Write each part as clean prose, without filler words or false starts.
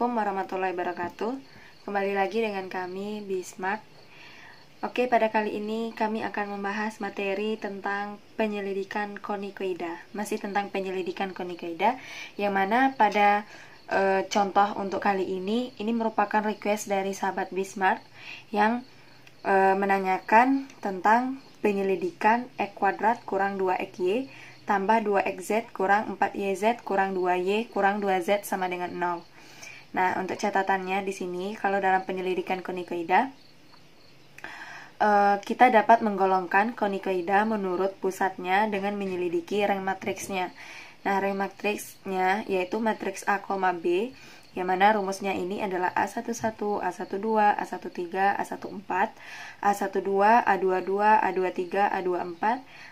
Assalamualaikum warahmatullahi wabarakatuh. Kembali lagi dengan kami Bismart. Oke, pada kali ini kami akan membahas materi tentang penyelidikan konikoida. Masih tentang penyelidikan konikoida, yang mana pada contoh untuk kali ini merupakan request dari sahabat Bismart yang menanyakan tentang penyelidikan X kuadrat kurang 2XY tambah 2XZ kurang 4YZ kurang 2Y kurang 2Z sama dengan 0. Nah, untuk catatannya di sini, kalau dalam penyelidikan konikoida, kita dapat menggolongkan konikoida menurut pusatnya dengan menyelidiki rank matriksnya. Nah, rank matriksnya yaitu matriks A, B, yang mana rumusnya ini adalah A11, A12, A13, A14, A12, A22, A23, A24,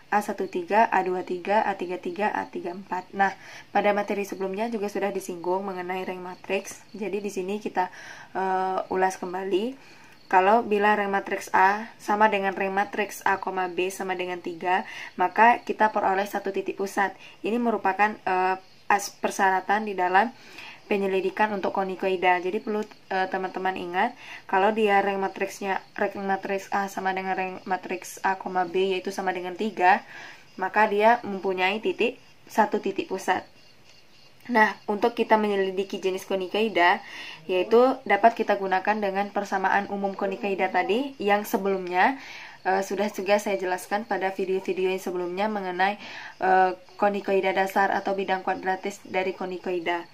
A13, A23, A33, A34. Nah, pada materi sebelumnya juga sudah disinggung mengenai rank matriks. Jadi di sini kita ulas kembali. Kalau bila rank matriks A sama dengan rank matriks A, B sama dengan 3, maka kita peroleh satu titik pusat. Ini merupakan persyaratan di dalam penyelidikan untuk konikoida. Jadi perlu teman-teman ingat, kalau dia rank matriks A sama dengan rank matriks A, B yaitu sama dengan 3, maka dia mempunyai satu titik pusat. Nah, untuk kita menyelidiki jenis konikoida, yaitu dapat kita gunakan dengan persamaan umum konikoida tadi yang sebelumnya sudah juga saya jelaskan pada video-video yang sebelumnya mengenai konikoida dasar atau bidang kuadratis dari konikoida.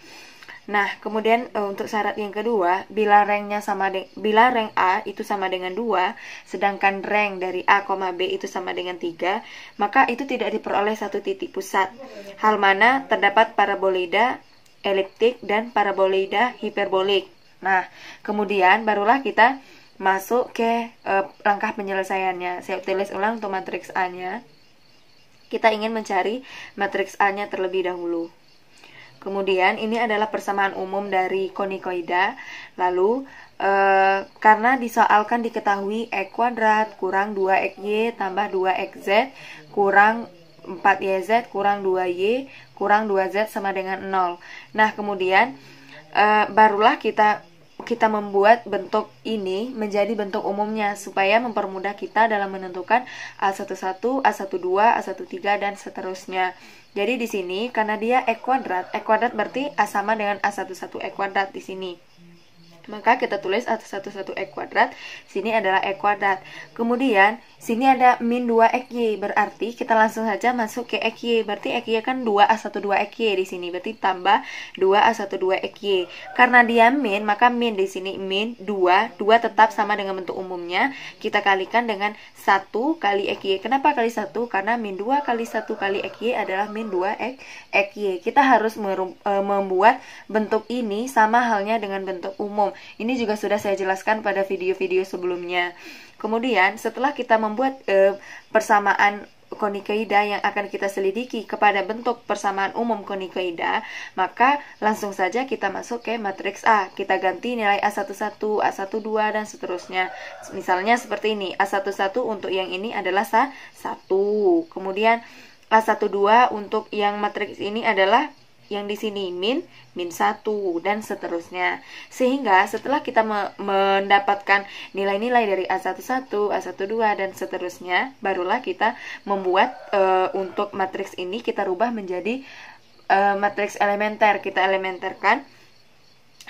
Nah, kemudian untuk syarat yang kedua, bila rank A itu sama dengan 2, sedangkan rank dari A, B itu sama dengan 3, maka itu tidak diperoleh satu titik pusat. Hal mana terdapat paraboida eliptik dan paraboida hiperbolik. Nah, kemudian barulah kita masuk ke langkah penyelesaiannya. Saya tulis ulang untuk matriks A-nya. Kita ingin mencari matriks A-nya terlebih dahulu. Kemudian ini adalah persamaan umum dari konikoida. Lalu karena disoalkan diketahui X kuadrat kurang 2XY tambah 2XZ kurang 4YZ kurang 2Y kurang 2Z sama dengan 0. Nah, kemudian barulah kita membuat bentuk ini menjadi bentuk umumnya supaya mempermudah kita dalam menentukan A11, A12, A13 dan seterusnya. Jadi di sini karena dia X kuadrat berarti A sama dengan A11 X kuadrat di sini. Maka kita tulis A11 X kuadrat, sini adalah X kuadrat. Kemudian sini ada min 2XY, berarti kita langsung saja masuk ke XY. Berarti XY kan 2A12XY di sini, berarti tambah 2A12XY. Karena dia min, maka min di sini min 2 tetap sama dengan bentuk umumnya. Kita kalikan dengan 1 kali XY. Kenapa kali 1? Karena min 2 kali 1 kali XY adalah min 2XY. Kita harus membuat bentuk ini sama halnya dengan bentuk umum. Ini juga sudah saya jelaskan pada video-video sebelumnya. Kemudian setelah kita membuat persamaan konikoida yang akan kita selidiki kepada bentuk persamaan umum konikoida, maka langsung saja kita masuk ke matriks A. Kita ganti nilai A11, A12 dan seterusnya. Misalnya seperti ini, A11 untuk yang ini adalah 1. Kemudian A12 untuk yang matriks ini adalah yang di sini min 1 dan seterusnya. Sehingga setelah kita mendapatkan nilai-nilai dari A11, A12 dan seterusnya, barulah kita membuat untuk matriks ini kita rubah menjadi matriks elementer. Kita elementerkan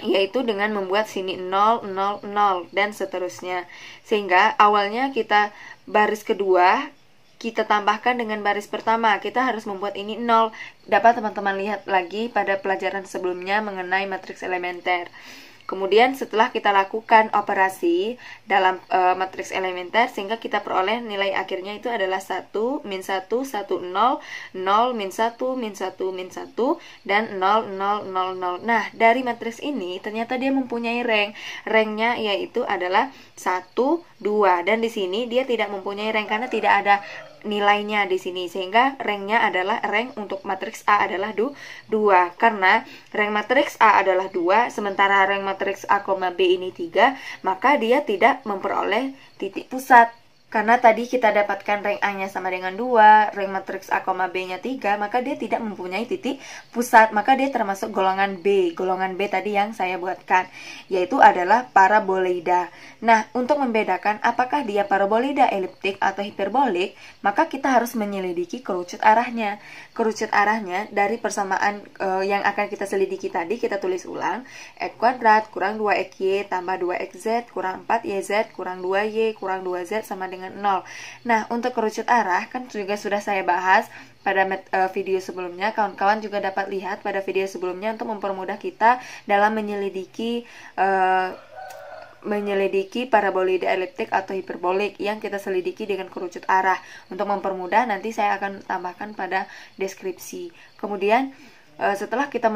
yaitu dengan membuat sini 0, 0, 0 dan seterusnya. Sehingga awalnya kita baris kedua kita tambahkan dengan baris pertama, kita harus membuat ini 0. Dapat teman-teman lihat lagi pada pelajaran sebelumnya mengenai matriks elementer. Kemudian setelah kita lakukan operasi dalam matriks elementer, sehingga kita peroleh nilai akhirnya itu adalah 1, min 1, 1, 0, 0, min 1, min 1, min 1, dan 0, 0, 0, 0. Nah, dari matriks ini ternyata dia mempunyai rank. Ranknya yaitu adalah 1, 2. Dan di sini dia tidak mempunyai rank karena tidak ada nilainya di sini, sehingga ranknya adalah rank untuk matriks A adalah 2. Karena rank matriks A adalah 2, sementara rank matriks A, B ini 3, maka dia tidak memperoleh titik pusat. Karena tadi kita dapatkan rank A-nya sama dengan 2, rank matriks A, B-nya 3, maka dia tidak mempunyai titik pusat, maka dia termasuk golongan B. Golongan B tadi yang saya buatkan, yaitu adalah paraboida. Nah, untuk membedakan apakah dia paraboida eliptik atau hiperbolik, maka kita harus menyelidiki kerucut arahnya. Kerucut arahnya dari persamaan yang akan kita selidiki tadi, kita tulis ulang. X kuadrat kurang 2XY tambah 2XZ kurang 4YZ kurang 2Y kurang 2Z sama dengan 0. Nah, untuk kerucut arah kan juga sudah saya bahas pada video sebelumnya. Kawan-kawan juga dapat lihat pada video sebelumnya untuk mempermudah kita dalam menyelidiki paraboida eliptik atau hiperbolik yang kita selidiki dengan kerucut arah. Untuk mempermudah nanti saya akan tambahkan pada deskripsi. Kemudian setelah kita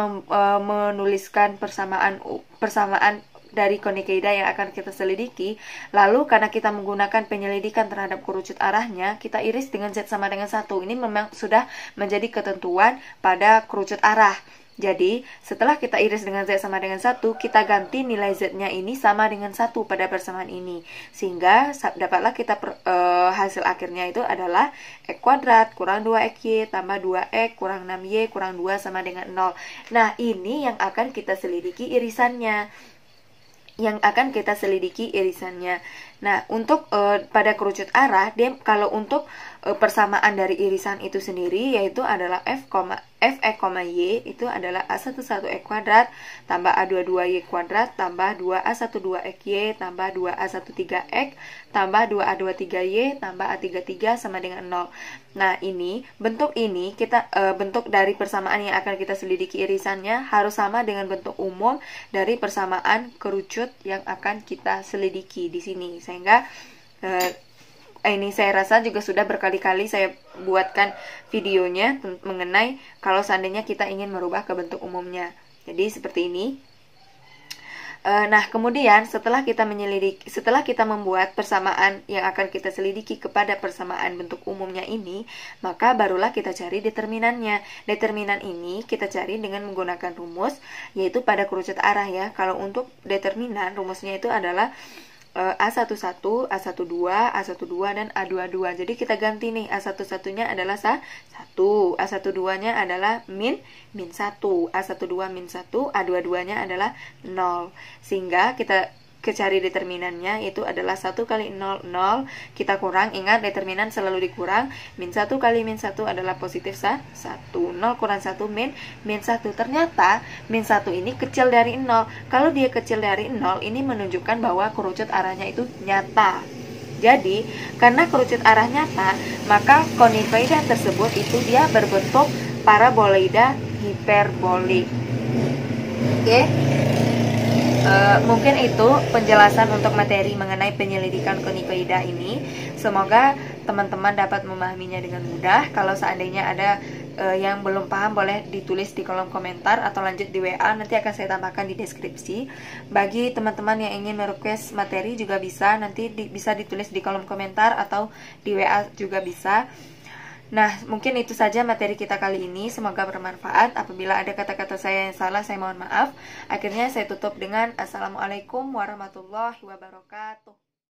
menuliskan persamaan dari konikaida yang akan kita selidiki, lalu karena kita menggunakan penyelidikan terhadap kerucut arahnya, kita iris dengan Z sama dengan 1. Ini memang sudah menjadi ketentuan pada kerucut arah. Jadi, setelah kita iris dengan Z sama dengan 1, kita ganti nilai Z-nya ini sama dengan 1 pada persamaan ini. Sehingga dapatlah kita hasil akhirnya itu adalah X kuadrat kurang 2XY tambah 2X kurang 6Y kurang 2 sama dengan 0. Nah, ini yang akan kita selidiki irisannya. Nah, untuk pada kerucut arah, kalau untuk persamaan dari irisan itu sendiri, yaitu adalah F, Y itu adalah A11X kuadrat tambah A22Y kuadrat tambah 2A12XY tambah 2A13X tambah 2A23Y tambah A33 sama dengan 0. Nah, bentuk dari persamaan yang akan kita selidiki irisannya harus sama dengan bentuk umum dari persamaan kerucut yang akan kita selidiki di sini. Sehingga ini saya rasa juga sudah berkali-kali saya buatkan videonya mengenai kalau seandainya kita ingin merubah ke bentuk umumnya. Jadi seperti ini. Nah, kemudian setelah kita membuat persamaan yang akan kita selidiki kepada persamaan bentuk umumnya ini, maka barulah kita cari determinannya. Determinan ini kita cari dengan menggunakan rumus, yaitu pada kerucut arah ya. Kalau untuk determinan, rumusnya itu adalah A11, A12, A12, dan A22. Jadi kita ganti nih, A11-nya adalah 1, A12-nya adalah min 1, A12 min 1, A22-nya adalah 0. Sehingga kita cari determinannya itu adalah 1 kali 0, 0. Kita kurang, ingat determinan selalu dikurang. Min 1 kali min 1 adalah positif 1. 0 kurang 1 min 1. Ternyata min 1 ini kecil dari 0. Kalau dia kecil dari 0, ini menunjukkan bahwa kerucut arahnya itu nyata. Jadi, karena kerucut arah nyata, maka konikaida tersebut itu dia berbentuk paraboida hiperbolik. Oke. Mungkin itu penjelasan untuk materi mengenai penyelidikan konikaida ini. Semoga teman-teman dapat memahaminya dengan mudah. Kalau seandainya ada yang belum paham, boleh ditulis di kolom komentar atau lanjut di WA, nanti akan saya tambahkan di deskripsi. Bagi teman-teman yang ingin merequest materi juga bisa, nanti bisa ditulis di kolom komentar atau di WA juga bisa. Nah, mungkin itu saja materi kita kali ini. Semoga bermanfaat. Apabila ada kata-kata saya yang salah, saya mohon maaf. Akhirnya saya tutup dengan Assalamualaikum warahmatullahi wabarakatuh.